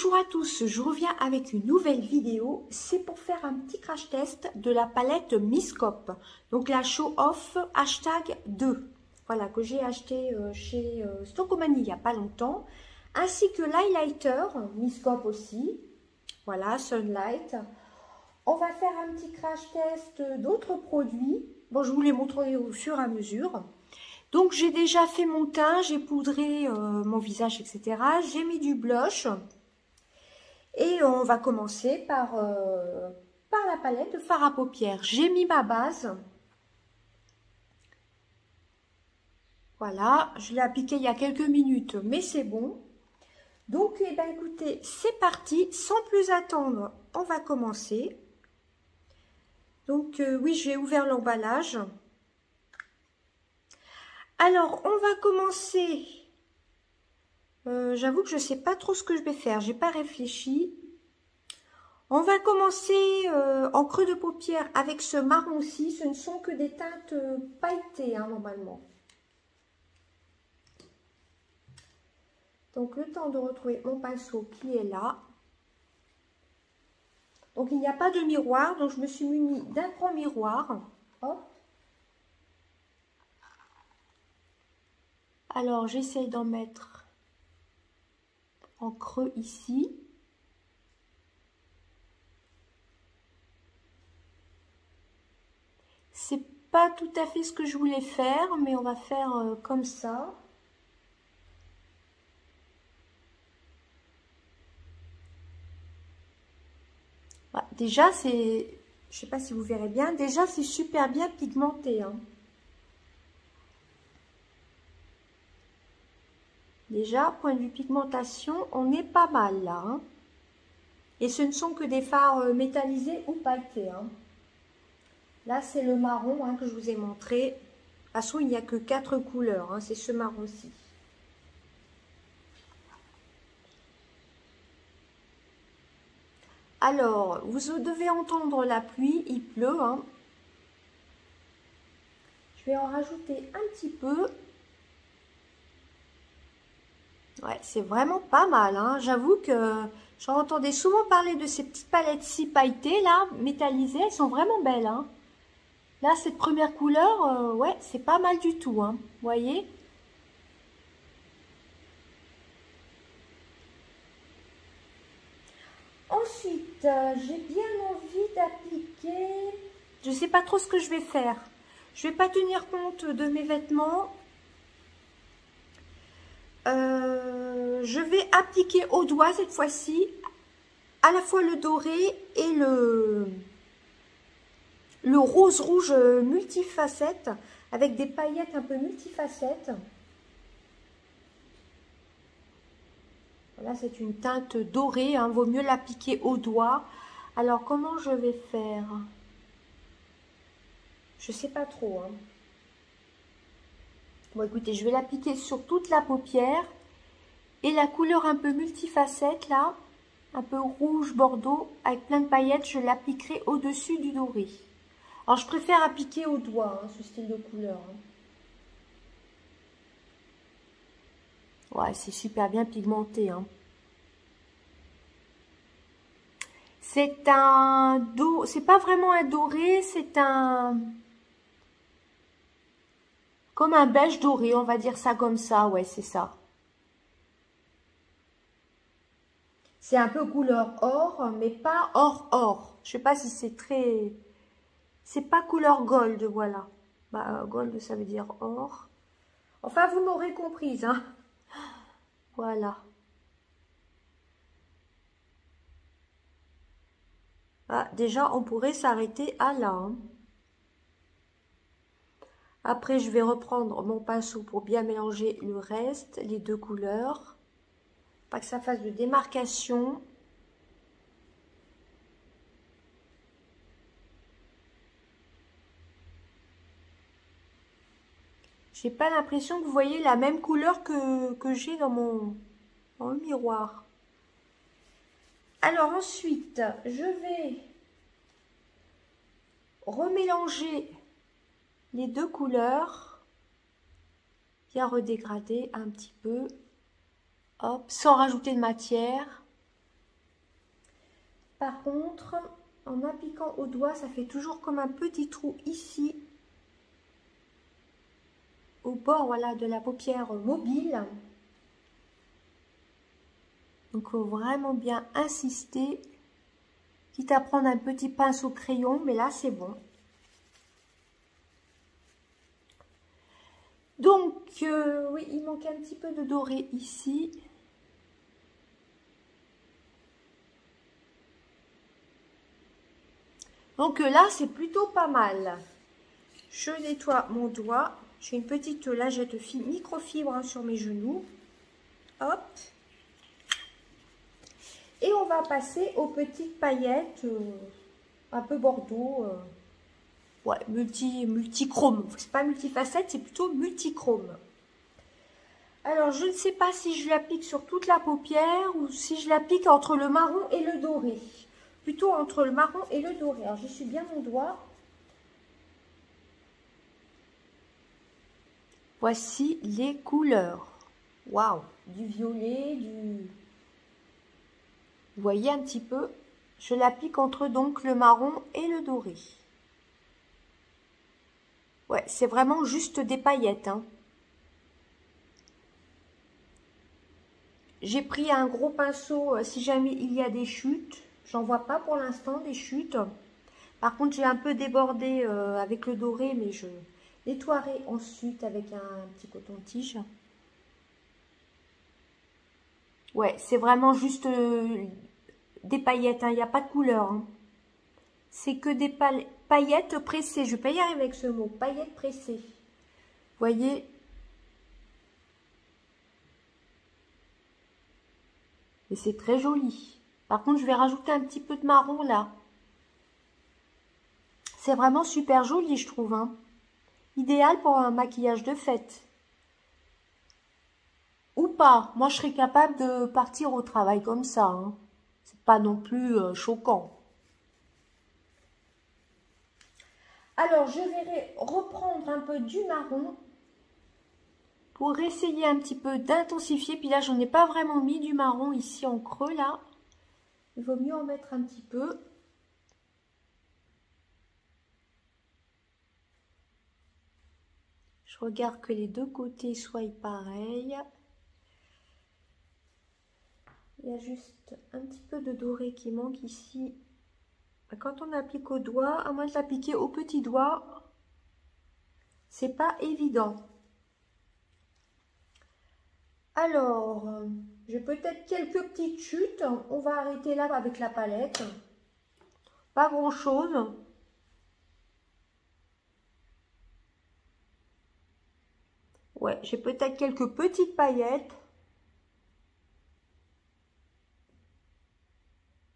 Bonjour à tous, je reviens avec une nouvelle vidéo. C'est pour faire un petit crash test de la palette Miscope. Donc la Show Off hashtag 2. Voilà, que j'ai acheté chez Stockomanie il n'y a pas longtemps. Ainsi que l'highlighter, Miscope aussi. Voilà, Sunlight. On va faire un petit crash test d'autres produits. Bon, je vous les montrerai au fur et à mesure. Donc j'ai déjà fait mon teint, j'ai poudré mon visage, etc. J'ai mis du blush. Et on va commencer par la palette de fard à paupières. J'ai mis ma base. Voilà, je l'ai appliqué il y a quelques minutes, mais c'est bon. Donc, eh ben, écoutez, c'est parti. Sans plus attendre, on va commencer. Donc, oui, j'ai ouvert l'emballage. Alors, on va commencer. J'avoue que je ne sais pas trop ce que je vais faire. J'ai pas réfléchi. On va commencer en creux de paupière avec ce marron-ci. Ce ne sont que des teintes pailletées, hein, normalement. Donc, le temps de retrouver mon pinceau qui est là. Donc, il n'y a pas de miroir. Donc, je me suis munie d'un grand miroir. Hop. Alors, j'essaye d'en mettre en creux ici. C'est pas tout à fait ce que je voulais faire, mais on va faire comme ça. Voilà, déjà, c'est, je sais pas si vous verrez bien, déjà c'est super bien pigmenté, hein. Déjà, point de vue pigmentation, on est pas mal là, hein. Et ce ne sont que des fards métallisés ou pailletés, hein. Là, c'est le marron, hein, que je vous ai montré. De toute façon, il n'y a que 4 couleurs, hein, c'est ce marron-ci. Alors, vous devez entendre la pluie, il pleut, hein. Je vais en rajouter un petit peu. Ouais, c'est vraiment pas mal, hein. J'avoue que j'en entendais souvent parler de ces petites palettes-ci pailletées, là, métallisées. Elles sont vraiment belles, hein. Là, cette première couleur, ouais, c'est pas mal du tout, hein. Vous voyez? Ensuite, j'ai bien envie d'appliquer... Je sais pas trop ce que je vais faire. Je vais pas tenir compte de mes vêtements. Je vais appliquer au doigt cette fois-ci à la fois le doré et le rose rouge multifacette avec des paillettes un peu multifacettes. Voilà, c'est une teinte dorée, hein, vaut mieux l'appliquer au doigt. Alors comment je vais faire? Je sais pas trop, hein. Bon, écoutez, je vais l'appliquer sur toute la paupière. Et la couleur un peu multifacette, là, un peu rouge bordeaux, avec plein de paillettes, je l'appliquerai au-dessus du doré. Alors, je préfère appliquer au doigt, hein, ce style de couleur, hein. Ouais, c'est super bien pigmenté, hein. C'est un doré, c'est pas vraiment un doré, c'est un... comme un beige doré, on va dire ça comme ça, ouais, c'est ça. C'est un peu couleur or, mais pas or. Je sais pas si c'est très... C'est pas couleur gold, voilà. Bah, gold, ça veut dire or. Enfin, vous m'aurez comprise, hein. Voilà. Ah, déjà, on pourrait s'arrêter à là, hein. Après, je vais reprendre mon pinceau pour bien mélanger le reste, les deux couleurs. Pas que ça fasse de démarcation. J'ai pas l'impression que vous voyez la même couleur que j'ai dans le miroir. Alors ensuite, je vais remélanger les deux couleurs, bien redégrader un petit peu, hop, sans rajouter de matière. Par contre, en appliquant au doigt, ça fait toujours comme un petit trou ici, au bord, voilà, de la paupière mobile. Donc, il faut vraiment bien insister, quitte à prendre un petit pinceau crayon, mais là, c'est bon. Donc, oui, il manque un petit peu de doré ici. Donc là, c'est plutôt pas mal. Je nettoie mon doigt. J'ai une petite lingette microfibre sur mes genoux. Hop. Et on va passer aux petites paillettes un peu bordeaux. Ouais, multichrome. C'est pas multifacette, c'est plutôt multichrome. Alors, je ne sais pas si je l'applique sur toute la paupière ou si je l'applique entre le marron et le doré. Plutôt entre le marron et le doré. Alors, j'essuie bien mon doigt. Voici les couleurs. Waouh! Du violet, du... Vous voyez un petit peu? Je l'applique entre donc le marron et le doré. Ouais, c'est vraiment juste des paillettes, hein. J'ai pris un gros pinceau si jamais il y a des chutes. J'en vois pas pour l'instant des chutes. Par contre, j'ai un peu débordé avec le doré, mais je nettoierai ensuite avec un petit coton-tige. Ouais, c'est vraiment juste des paillettes, hein. Il n'y a pas de couleur, hein. C'est que des paillettes pressées. Je ne vais pas y arriver avec ce mot. Paillettes pressées. Vous voyez? Et c'est très joli. Par contre, je vais rajouter un petit peu de marron là. C'est vraiment super joli, je trouve, hein. Idéal pour un maquillage de fête. Ou pas. Moi, je serais capable de partir au travail comme ça, hein. C'est pas non plus choquant. Alors, je vais reprendre un peu du marron pour essayer un petit peu d'intensifier. Puis là, j'en ai pas vraiment mis du marron ici en creux, là. Il vaut mieux en mettre un petit peu. Je regarde que les deux côtés soient pareils. Il y a juste un petit peu de doré qui manque ici. Quand on applique au doigt, à moins de l'appliquer au petit doigt, c'est pas évident. Alors, j'ai peut-être quelques petites chutes. On va arrêter là avec la palette. Pas grand-chose. Ouais, j'ai peut-être quelques petites paillettes.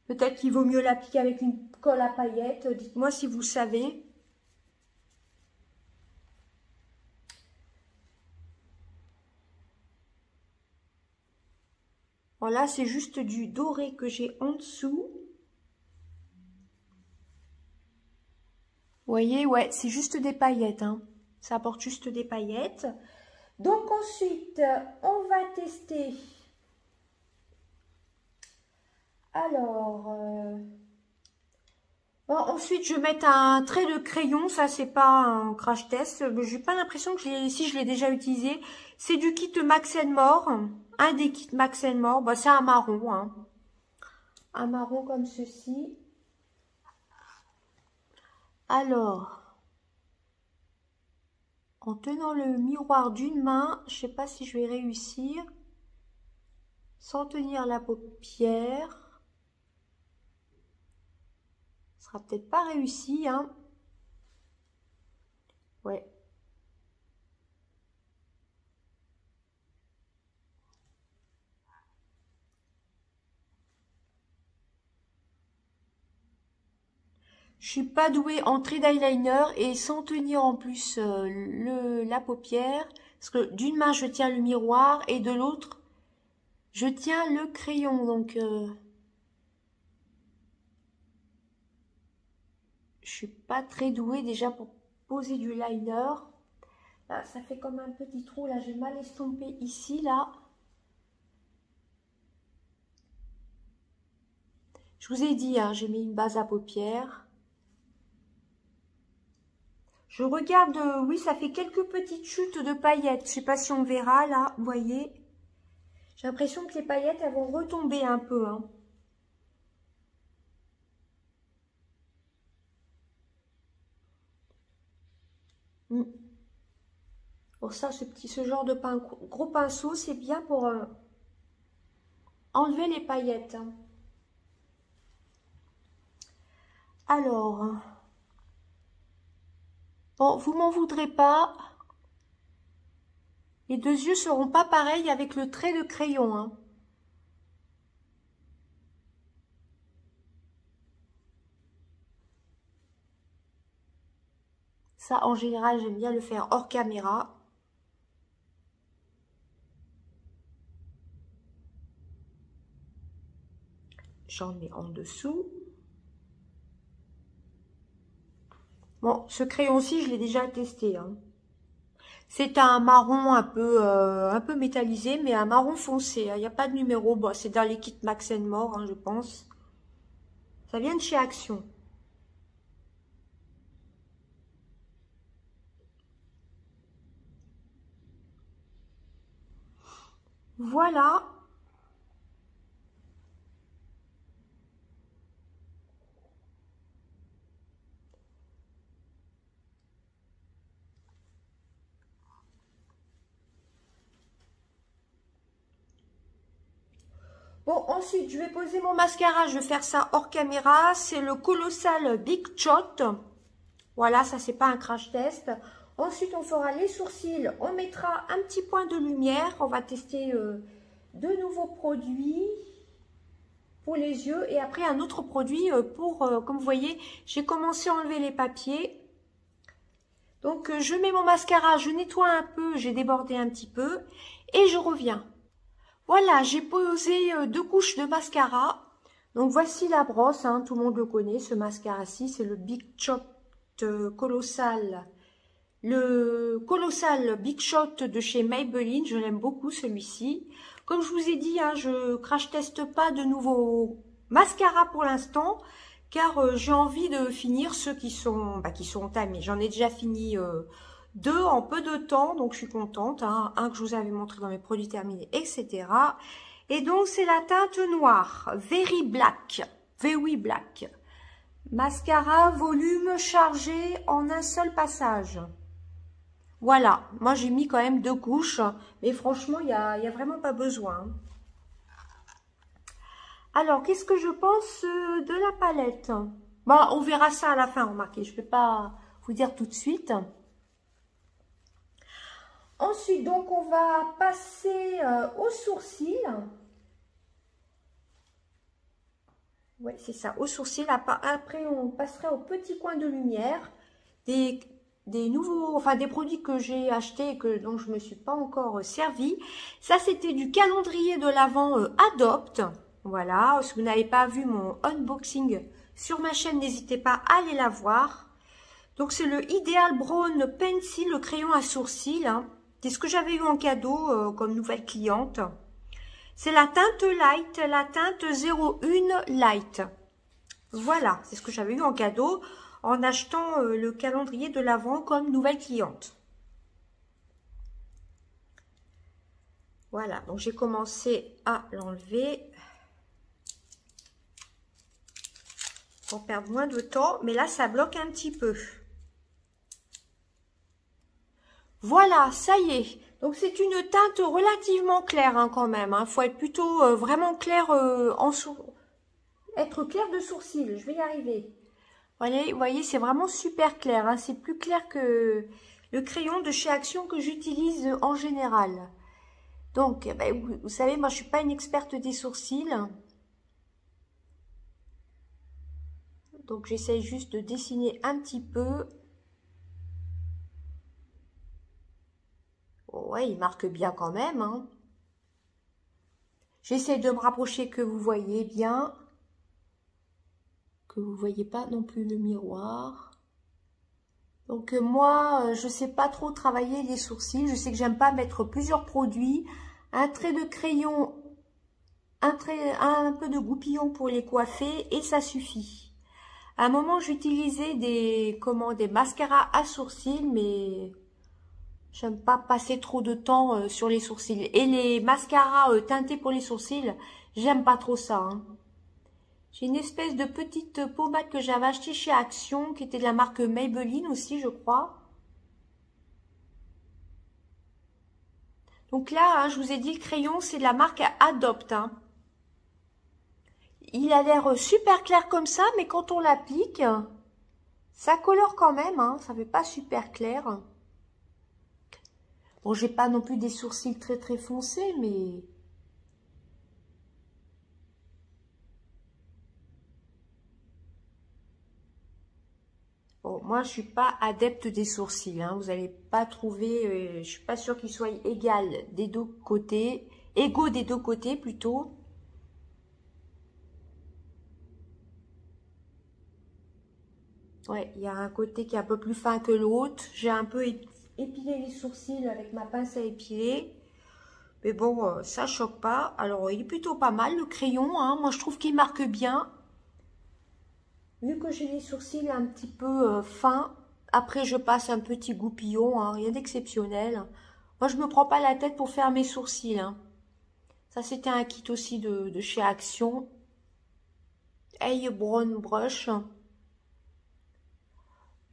Peut-être qu'il vaut mieux l'appliquer avec une colle à paillettes. Dites-moi si vous savez. Voilà, c'est juste du doré que j'ai en dessous. Vous voyez, ouais, c'est juste des paillettes, hein. Ça apporte juste des paillettes. Donc ensuite, on va tester. Alors, bon, ensuite je vais mettre un trait de crayon. Ça, c'est pas un crash test. J'ai pas l'impression que si je l'ai déjà utilisé. C'est du kit Max More. Un des kits Max More. Bah, c'est un marron, hein. Un marron comme ceci. Alors, en tenant le miroir d'une main, je sais pas si je vais réussir. Sans tenir la paupière. Ce sera peut-être pas réussi, hein. Ouais. Je suis pas douée en trait d'eyeliner et sans tenir en plus la paupière. Parce que d'une main, je tiens le miroir et de l'autre, je tiens le crayon. Donc, je suis pas très douée déjà pour poser du liner. Là, ça fait comme un petit trou. Là, j'ai mal estompé ici, là. Je Je vous ai dit, hein, j'ai mis une base à paupières. Je regarde, oui, ça fait quelques petites chutes de paillettes. Je sais pas si on verra, là, vous voyez. J'ai l'impression que les paillettes, elles vont retomber un peu, hein. Pour ça, ce genre de gros pinceau, c'est bien pour enlever les paillettes, hein. Alors, bon, vous m'en voudrez pas. Les deux yeux seront pas pareils avec le trait de crayon, hein. Ça, en général, j'aime bien le faire hors caméra. J'en mets en dessous. Bon, ce crayon-ci, je l'ai déjà testé, hein. C'est un marron un peu métallisé, mais un marron foncé, hein. Il n'y a pas de numéro. Bon, c'est dans les kits Max & More, hein, je pense. Ça vient de chez Action. Voilà. Bon, ensuite, je vais poser mon mascara. Je vais faire ça hors caméra. C'est le Colossal Big Shot. Voilà, ça, c'est pas un crash test. Ensuite, on fera les sourcils. On mettra un petit point de lumière. On va tester deux nouveaux produits pour les yeux. Et après, un autre produit pour, comme vous voyez, j'ai commencé à enlever les papiers. Donc, je mets mon mascara. Je nettoie un peu. J'ai débordé un petit peu. Et je reviens. Voilà, j'ai posé deux couches de mascara. Donc, voici la brosse. Hein, tout le monde le connaît, ce mascara-ci. C'est le Big Shot Colossal. Le Colossal Big Shot de chez Maybelline. Je l'aime beaucoup, celui-ci. Comme je vous ai dit, hein, je crash teste pas de nouveaux mascaras pour l'instant. Car j'ai envie de finir ceux qui sont entamés. J'en ai déjà fini deux en peu de temps, donc je suis contente, hein. Un que je vous avais montré dans mes produits terminés, etc. Et donc c'est la teinte noire, Very Black. Mascara volume chargé en un seul passage. Voilà, moi j'ai mis quand même deux couches, mais franchement il y a vraiment pas besoin. Alors qu'est-ce que je pense de la palette? Bon, on verra ça à la fin, remarquez, je ne vais pas vous dire tout de suite. Ensuite, donc, on va passer aux sourcils. Oui, c'est ça, aux sourcils. Après, on passera au petit coin de lumière. Des nouveaux, enfin, des produits que j'ai achetés et dont je ne me suis pas encore servi. Ça, c'était du calendrier de l'Avent Adopt. Voilà, si vous n'avez pas vu mon unboxing sur ma chaîne, n'hésitez pas à aller la voir. Donc, c'est le Ideal Brown Pencil, le crayon à sourcils, hein. C'est ce que j'avais eu en cadeau comme nouvelle cliente. C'est la teinte Light, la teinte 01 Light. Voilà, c'est ce que j'avais eu en cadeau en achetant le calendrier de l'Avent comme nouvelle cliente. Voilà, donc j'ai commencé à l'enlever pour perdre moins de temps. Mais là, ça bloque un petit peu. Voilà, ça y est. Donc, c'est une teinte relativement claire hein, quand même. Il faut être plutôt vraiment clair être clair de sourcils. Je vais y arriver. Vous voyez, c'est vraiment super clair. Hein. C'est plus clair que le crayon de chez Action que j'utilise en général. Donc, ben, vous savez, moi, je suis pas une experte des sourcils. Donc, j'essaye juste de dessiner un petit peu. Ouais, il marque bien quand même. Hein. J'essaie de me rapprocher que vous voyez bien. Que vous ne voyez pas non plus le miroir. Donc moi, je ne sais pas trop travailler les sourcils. Je sais que j'aime pas mettre plusieurs produits. Un trait de crayon un peu de goupillon pour les coiffer et ça suffit. À un moment, j'utilisais des mascaras à sourcils, mais j'aime pas passer trop de temps sur les sourcils. Et les mascaras teintés pour les sourcils, j'aime pas trop ça, hein. J'ai une espèce de petite pommade que j'avais achetée chez Action, qui était de la marque Maybelline aussi, je crois. Donc là, hein, je vous ai dit, le crayon, c'est de la marque Adopt, hein. Il a l'air super clair comme ça, mais quand on l'applique, ça colore quand même, hein, ça fait pas super clair. Bon, j'ai pas non plus des sourcils très très foncés, mais... Bon, moi, je suis pas adepte des sourcils, hein. Vous n'allez pas trouver... je suis pas sûre qu'ils soient égaux des deux côtés plutôt. Ouais, il y a un côté qui est un peu plus fin que l'autre. J'ai un peu épilé les sourcils avec ma pince à épiler. Mais bon, ça choque pas. Alors, il est plutôt pas mal, le crayon, hein. Moi, je trouve qu'il marque bien. Vu que j'ai les sourcils un petit peu fins, après, je passe un petit goupillon, hein, rien d'exceptionnel. Moi, je me prends pas la tête pour faire mes sourcils, hein. Ça, c'était un kit aussi de chez Action. Hey Brown Brush.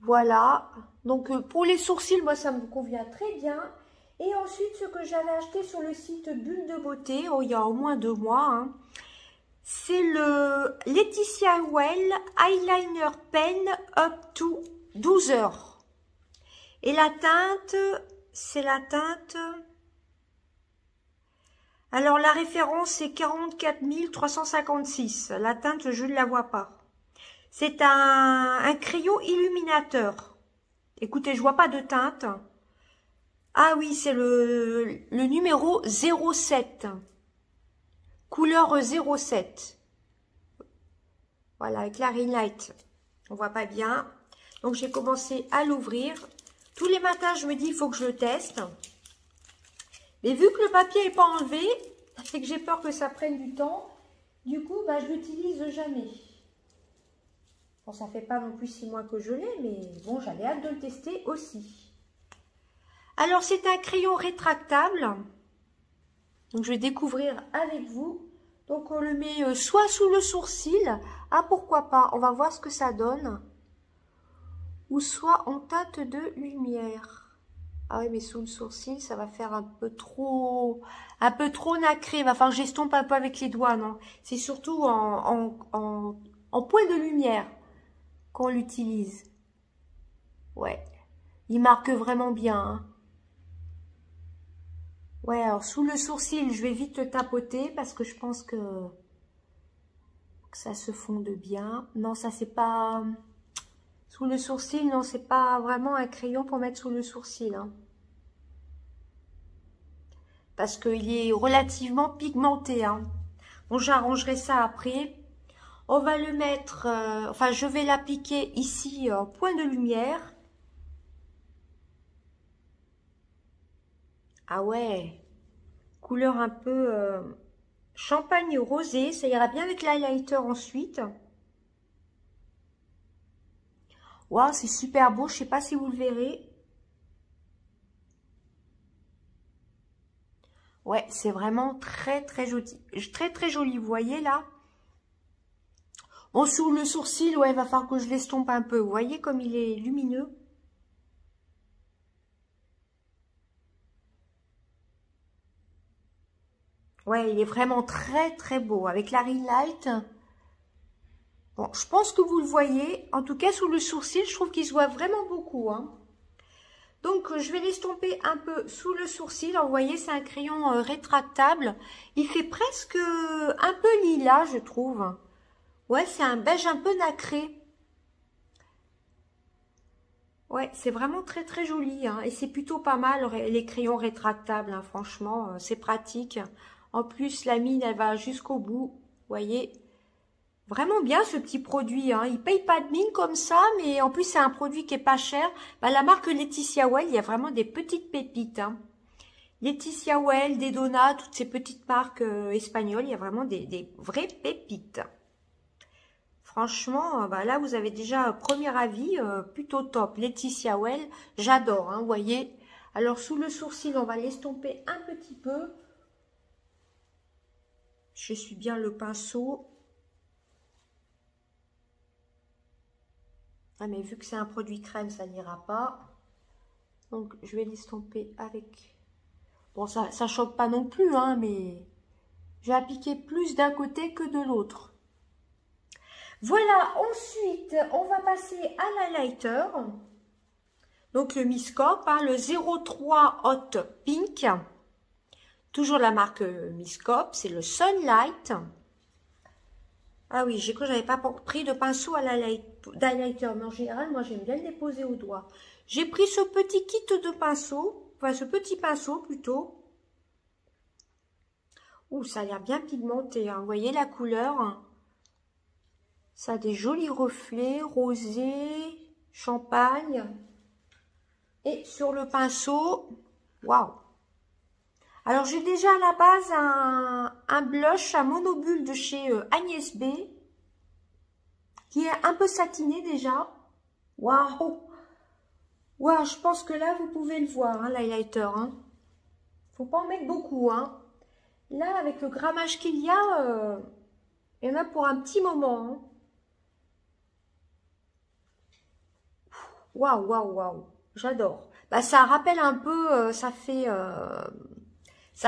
Voilà. Donc, pour les sourcils, moi, ça me convient très bien. Et ensuite, ce que j'avais acheté sur le site Bulle de Beauté, il y a au moins 2 mois, hein, c'est le Laetitia Well Eyeliner Pen Up to 12 heures. Et la teinte, c'est la teinte... Alors, la référence, c'est 44 356. La teinte, je ne la vois pas. C'est un crayon illuminateur. Écoutez, je vois pas de teinte. Ah oui, c'est le numéro 07. Couleur 07. Voilà, avec la ring light. On voit pas bien. Donc, j'ai commencé à l'ouvrir. Tous les matins, je me dis, il faut que je le teste. Mais vu que le papier n'est pas enlevé, c'est que j'ai peur que ça prenne du temps. Du coup, bah, je l'utilise jamais. Bon, ça fait pas non plus 6 mois que je l'ai, mais bon, j'avais hâte de le tester aussi. Alors, c'est un crayon rétractable. Donc, je vais découvrir avec vous. Donc, on le met soit sous le sourcil. Ah, pourquoi pas. On va voir ce que ça donne. Ou soit en teinte de lumière. Ah oui, mais sous le sourcil, ça va faire un peu trop nacré. Il va falloir que j'estompe un peu avec les doigts, non? C'est surtout en point de lumière qu'on l'utilise. Ouais. Il marque vraiment bien, hein. Ouais, alors sous le sourcil, je vais vite le tapoter parce que je pense que ça se fonde bien. Non, ça c'est pas... Sous le sourcil, non, c'est pas vraiment un crayon pour mettre sous le sourcil, hein. Parce qu'il est relativement pigmenté, hein. Bon, j'arrangerai ça après. On va le mettre... enfin, je vais l'appliquer ici en point de lumière. Ah ouais, couleur un peu champagne rosé, ça ira bien avec l'highlighter ensuite. Waouh, c'est super beau, je sais pas si vous le verrez. Ouais, c'est vraiment très très joli. Très très joli, vous voyez là? Bon, sous le sourcil, ouais, il va falloir que je l'estompe un peu. Vous voyez comme il est lumineux? Ouais, il est vraiment très très beau. Avec la ring light. Bon, je pense que vous le voyez. En tout cas, sous le sourcil, je trouve qu'il se voit vraiment beaucoup, hein. Donc, je vais l'estomper un peu sous le sourcil. Alors, vous voyez, c'est un crayon rétractable. Il fait presque un peu lilas, je trouve. Ouais, c'est un beige un peu nacré. Ouais, c'est vraiment très très joli, hein. Et c'est plutôt pas mal, les crayons rétractables, hein. Franchement, c'est pratique. En plus, la mine, elle va jusqu'au bout. Vous voyez, vraiment bien ce petit produit, hein. Il paye pas de mine comme ça, mais en plus, c'est un produit qui est pas cher. Bah, la marque Laetitia Well, il y a vraiment des petites pépites, hein. Laetitia Well, Dedona, toutes ces petites marques espagnoles. Il y a vraiment des vraies pépites. Franchement, bah là, vous avez déjà un premier avis plutôt top. Laetitia Well, j'adore, hein, vous voyez. Alors, sous le sourcil, on va l'estomper un petit peu. Je suis bien le pinceau. Ah, mais vu que c'est un produit crème, ça n'ira pas. Donc, je vais l'estomper avec... Bon, ça choque pas non plus, hein, mais... Je vais appliquer plus d'un côté que de l'autre. Voilà, ensuite, on va passer à l'highlighter. Donc, le Miscope, hein, le 03 Hot Pink. Toujours la marque Miscope, c'est le Sunlight. Ah oui, j'ai cru que j'avais pas pris de pinceau à l'highlighter, mais en général, moi, j'aime bien le déposer au doigt. J'ai pris ce petit kit de pinceau, enfin, ce petit pinceau plutôt. Ouh, ça a l'air bien pigmenté, hein. Vous voyez la couleur, hein. Ça a des jolis reflets, rosé, champagne. Et sur le pinceau, waouh! Alors, j'ai déjà à la base un blush à monobulle de chez Agnès B. Qui est un peu satiné déjà. Waouh! Waouh, je pense que là, vous pouvez le voir, hein, l'highlighter. Hein. Faut pas en mettre beaucoup, hein. Là, avec le grammage qu'il y a, il y en a pour un petit moment, hein. Waouh, waouh, waouh. J'adore. Bah, ça rappelle un peu, ça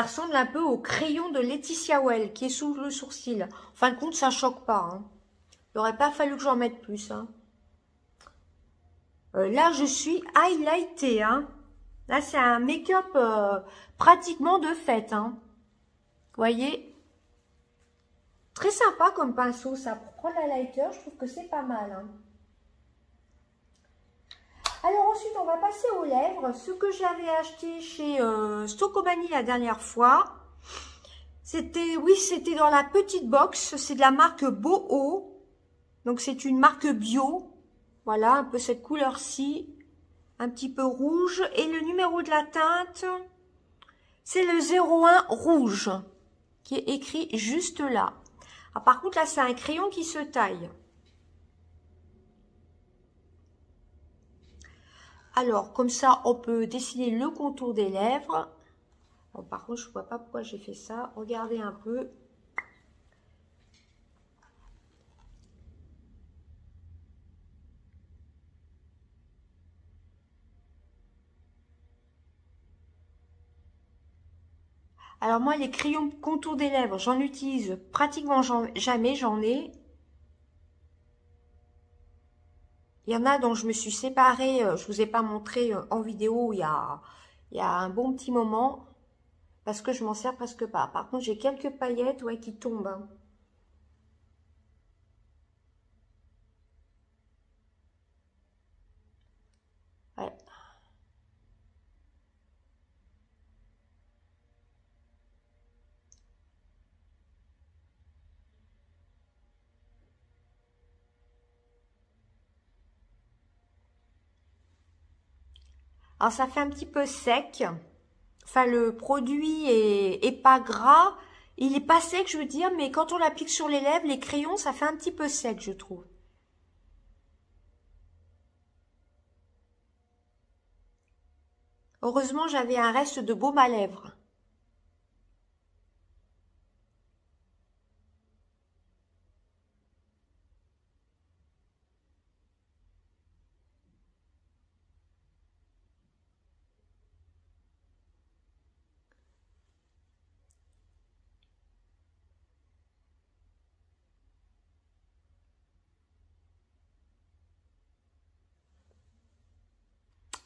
ressemble un peu au crayon de Laetitia Well qui est sous le sourcil. En fin de compte, ça choque pas, hein. Il n'aurait pas fallu que j'en mette plus, hein. Là, je suis highlightée, hein. Là, c'est un make-up pratiquement de fête, hein. Vous voyez? Très sympa comme pinceau, ça. Pour prendre l'highlighter, je trouve que c'est pas mal, hein. Alors ensuite, on va passer aux lèvres. Ce que j'avais acheté chez Stocomanie la dernière fois, c'était, oui, c'était dans la petite box. C'est de la marque Boho. Donc, c'est une marque bio. Voilà, un peu cette couleur-ci. Un petit peu rouge. Et le numéro de la teinte, c'est le 01 rouge, qui est écrit juste là. Ah, par contre, là, c'est un crayon qui se taille. Alors, comme ça, on peut dessiner le contour des lèvres. Bon, par contre, je ne vois pas pourquoi j'ai fait ça. Regardez un peu. Alors, moi, les crayons contour des lèvres, j'en utilise pratiquement jamais. J'en ai. Il y en a dont je me suis séparée. Je ne vous ai pas montré en vidéo il y a un bon petit moment. Parce que je m'en sers presque pas. Par contre, j'ai quelques paillettes, ouais, qui tombent, hein. Ouais. Alors, ça fait un petit peu sec. Enfin, le produit est pas gras. Il est pas sec, je veux dire, mais quand on l'applique sur les lèvres, les crayons, ça fait un petit peu sec, je trouve. Heureusement, j'avais un reste de baume à lèvres.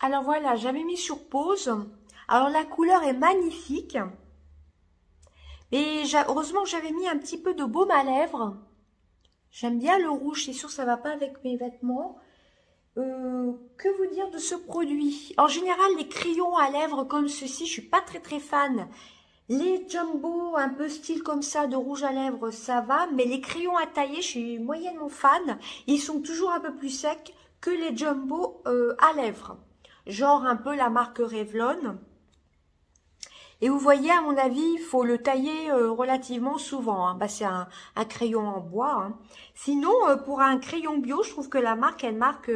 Alors voilà, j'avais mis sur pause. Alors la couleur est magnifique. Et heureusement que j'avais mis un petit peu de baume à lèvres. J'aime bien le rouge, c'est sûr ça va pas avec mes vêtements. Que vous dire de ce produit? En général, les crayons à lèvres comme ceci, je suis pas très fan. Les jumbo un peu style comme ça de rouge à lèvres, ça va. Mais les crayons à tailler, je suis moyennement fan. Ils sont toujours un peu plus secs que les jumbo à lèvres. Genre un peu la marque Revlon. Et vous voyez, à mon avis, il faut le tailler relativement souvent. Hein. Bah, c'est un crayon en bois. Hein. Sinon, pour un crayon bio, je trouve que la marque, elle marque...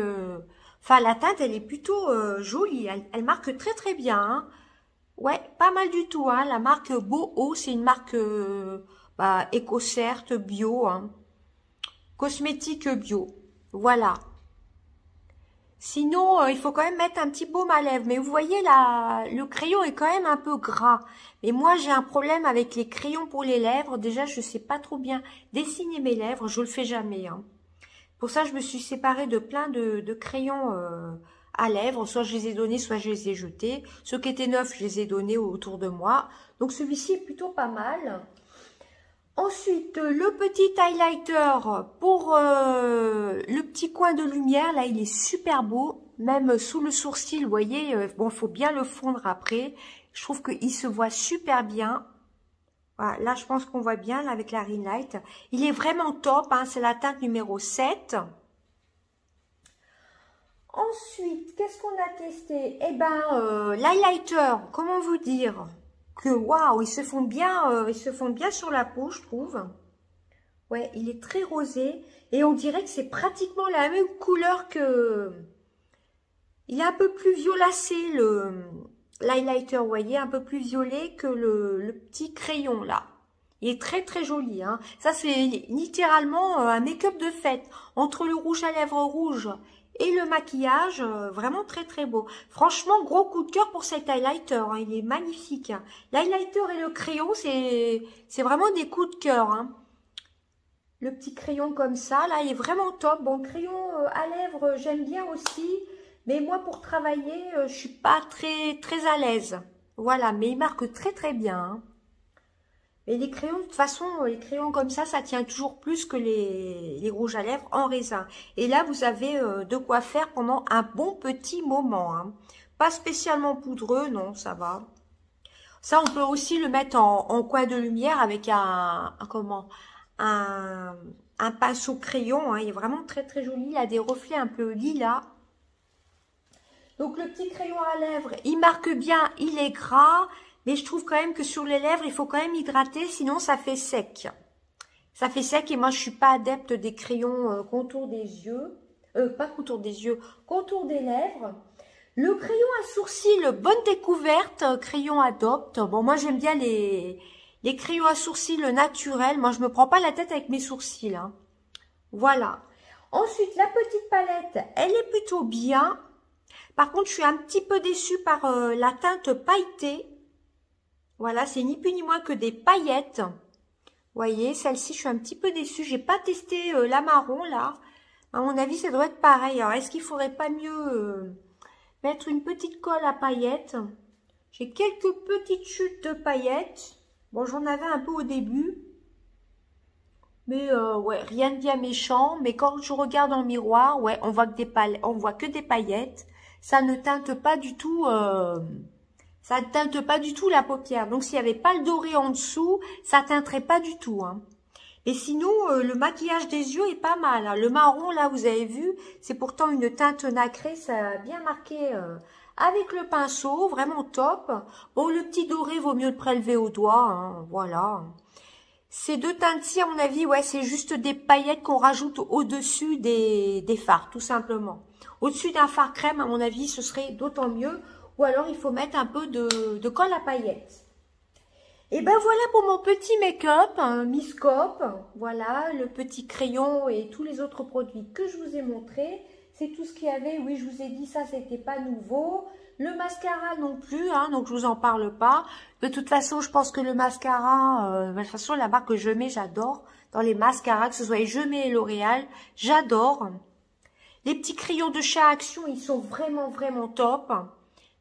Enfin, la teinte, elle est plutôt jolie. Elle marque très très bien. Hein. Ouais, pas mal du tout. Hein. La marque Boho, c'est une marque bah, EcoCert bio. Hein. Cosmétique bio. Voilà. Sinon, il faut quand même mettre un petit baume à lèvres. Mais vous voyez, là, le crayon est quand même un peu gras. Mais moi, j'ai un problème avec les crayons pour les lèvres. Déjà, je sais pas trop bien dessiner mes lèvres. Je le fais jamais. Hein. Pour ça, je me suis séparée de plein de crayons à lèvres. Soit je les ai donnés, soit je les ai jetés. Ceux qui étaient neufs, je les ai donnés autour de moi. Donc, celui-ci est plutôt pas mal. Ensuite, le petit highlighter pour le petit coin de lumière. Là, il est super beau. Même sous le sourcil, vous voyez. Bon, il faut bien le fondre après. Je trouve qu'il se voit super bien. Voilà, là, je pense qu'on voit bien là, avec la ring light. Il est vraiment top. Hein, c'est la teinte numéro 7. Ensuite, qu'est-ce qu'on a testé? Eh ben, l'highlighter, comment vous dire? Que waouh, ils se font bien sur la peau, je trouve. Ouais, il est très rosé et on dirait que c'est pratiquement la même couleur que... Il est un peu plus violacé, l'highlighter, vous voyez, un peu plus violet que le petit crayon, là. Il est très, très joli, hein. Ça, c'est littéralement un make-up de fête. Entre le rouge à lèvres rouge et le maquillage, vraiment très, très beau. Franchement, gros coup de cœur pour cet highlighter, hein. Il est magnifique. Hein. L'highlighter et le crayon, c'est vraiment des coups de cœur, hein. Le petit crayon comme ça, là, il est vraiment top. Bon, crayon à lèvres, j'aime bien aussi. Mais moi, pour travailler, je suis pas très, très à l'aise. Voilà, mais il marque très, très bien. Hein. Et les crayons, de toute façon, les crayons comme ça tient toujours plus que les rouges à lèvres en raisin. Et là, vous avez de quoi faire pendant un bon petit moment. Hein. Pas spécialement poudreux, non, ça va. Ça, on peut aussi le mettre en coin de lumière avec un pinceau crayon. Hein. Il est vraiment très, très joli. Il a des reflets un peu lilas. Donc, le petit crayon à lèvres, il marque bien, il est gras. Mais je trouve quand même que sur les lèvres, il faut quand même hydrater, sinon ça fait sec. Ça fait sec et moi, je suis pas adepte des crayons contour des yeux. Pas contour des yeux, contour des lèvres. Le crayon à sourcils, bonne découverte, crayon Adopt. Bon, moi, j'aime bien les crayons à sourcils naturels. Moi, je me prends pas la tête avec mes sourcils. Hein. Voilà. Ensuite, la petite palette, elle est plutôt bien. Par contre, je suis un petit peu déçue par la teinte pailletée. Voilà, c'est ni plus ni moins que des paillettes. Vous voyez, celle-ci, je suis un petit peu déçue. J'ai pas testé la marron, là. À mon avis, ça doit être pareil. Alors, est-ce qu'il faudrait pas mieux mettre une petite colle à paillettes? J'ai quelques petites chutes de paillettes. Bon, j'en avais un peu au début. Mais, ouais, rien de bien méchant. Mais quand je regarde en miroir, ouais, on voit que des paillettes. Ça ne teinte pas du tout... Ça ne teinte pas du tout la paupière. Donc, s'il n'y avait pas le doré en dessous, ça teinterait pas du tout. Hein. Et sinon, le maquillage des yeux est pas mal. Hein. Le marron, là, vous avez vu, c'est pourtant une teinte nacrée. Ça a bien marqué avec le pinceau. Vraiment top. Bon, le petit doré, vaut mieux le prélever au doigt. Hein. Voilà. Ces deux teintes-ci, à mon avis, ouais, c'est juste des paillettes qu'on rajoute au-dessus des fards, tout simplement. Au-dessus d'un fard crème, à mon avis, ce serait d'autant mieux. Ou alors, il faut mettre un peu de colle à paillettes. Et ben voilà pour mon petit make-up, hein, Miscope. Voilà, le petit crayon et tous les autres produits que je vous ai montrés. C'est tout ce qu'il y avait. Oui, je vous ai dit ça, c'était pas nouveau. Le mascara non plus, hein, donc je vous en parle pas. De toute façon, je pense que le mascara, de toute façon, la marque que je mets, j'adore. Dans les mascaras, que ce soit Je mets et L'Oréal, j'adore. Les petits crayons de chez Action, ils sont vraiment, vraiment top.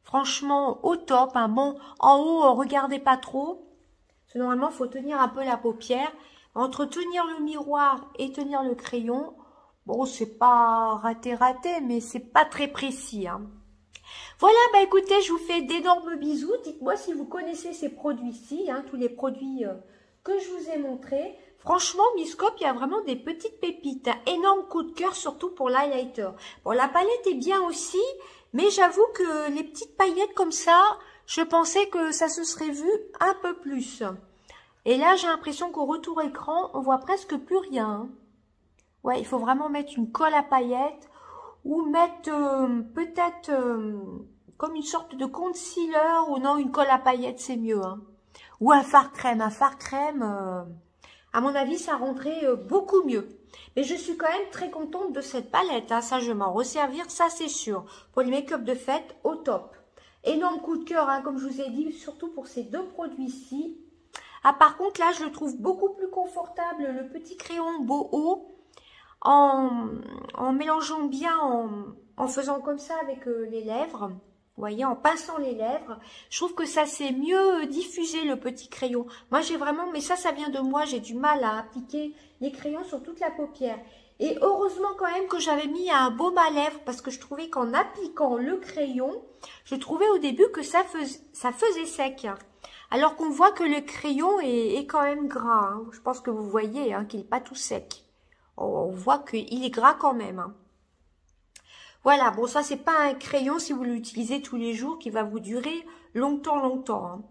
Franchement, au top. Hein. Bon, en haut, regardez pas trop. Parce que normalement, il faut tenir un peu la paupière. Entre tenir le miroir et tenir le crayon, bon, c'est pas raté, mais c'est pas très précis. Hein. Voilà, bah écoutez, je vous fais d'énormes bisous. Dites-moi si vous connaissez ces produits-ci, hein, tous les produits que je vous ai montrés. Franchement, Miscope, il y a vraiment des petites pépites. Hein. Énorme coup de cœur, surtout pour l'highlighter. Bon, la palette est bien aussi. Mais j'avoue que les petites paillettes comme ça, je pensais que ça se serait vu un peu plus. Et là, j'ai l'impression qu'au retour écran, on voit presque plus rien. Ouais, il faut vraiment mettre une colle à paillettes ou mettre peut-être comme une sorte de concealer ou non, une colle à paillettes, c'est mieux. Hein. Ou un fard crème. Un fard crème, à mon avis, ça rendrait beaucoup mieux. Mais je suis quand même très contente de cette palette. Hein. Ça, je vais m'en resservir, ça c'est sûr. Pour les make-up de fête, au top. Énorme coup de cœur, hein, comme je vous ai dit, surtout pour ces deux produits-ci. Ah, par contre, là, je le trouve beaucoup plus confortable, le petit crayon Boho, en mélangeant bien, en faisant comme ça avec les lèvres. Vous voyez, en pinçant les lèvres, je trouve que ça s'est mieux diffusé, le petit crayon. Moi, j'ai vraiment, mais ça vient de moi, j'ai du mal à appliquer les crayons sur toute la paupière. Et heureusement quand même que j'avais mis un baume à lèvres, parce que je trouvais qu'en appliquant le crayon, je trouvais au début que ça faisait sec. Alors qu'on voit que le crayon est quand même gras. Hein. Je pense que vous voyez hein, qu'il n'est pas tout sec. On voit qu'il est gras quand même. Hein. Voilà, bon ça c'est pas un crayon si vous l'utilisez tous les jours qui va vous durer longtemps. Hein.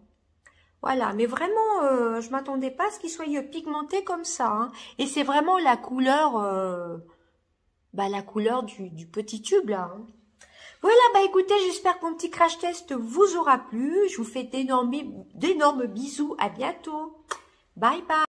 Voilà, mais vraiment, je m'attendais pas à ce qu'il soit pigmenté comme ça. Hein. Et c'est vraiment la couleur, du petit tube là. Hein. Voilà, bah écoutez, j'espère que mon petit crash test vous aura plu. Je vous fais d'énormes bisous. À bientôt. Bye bye.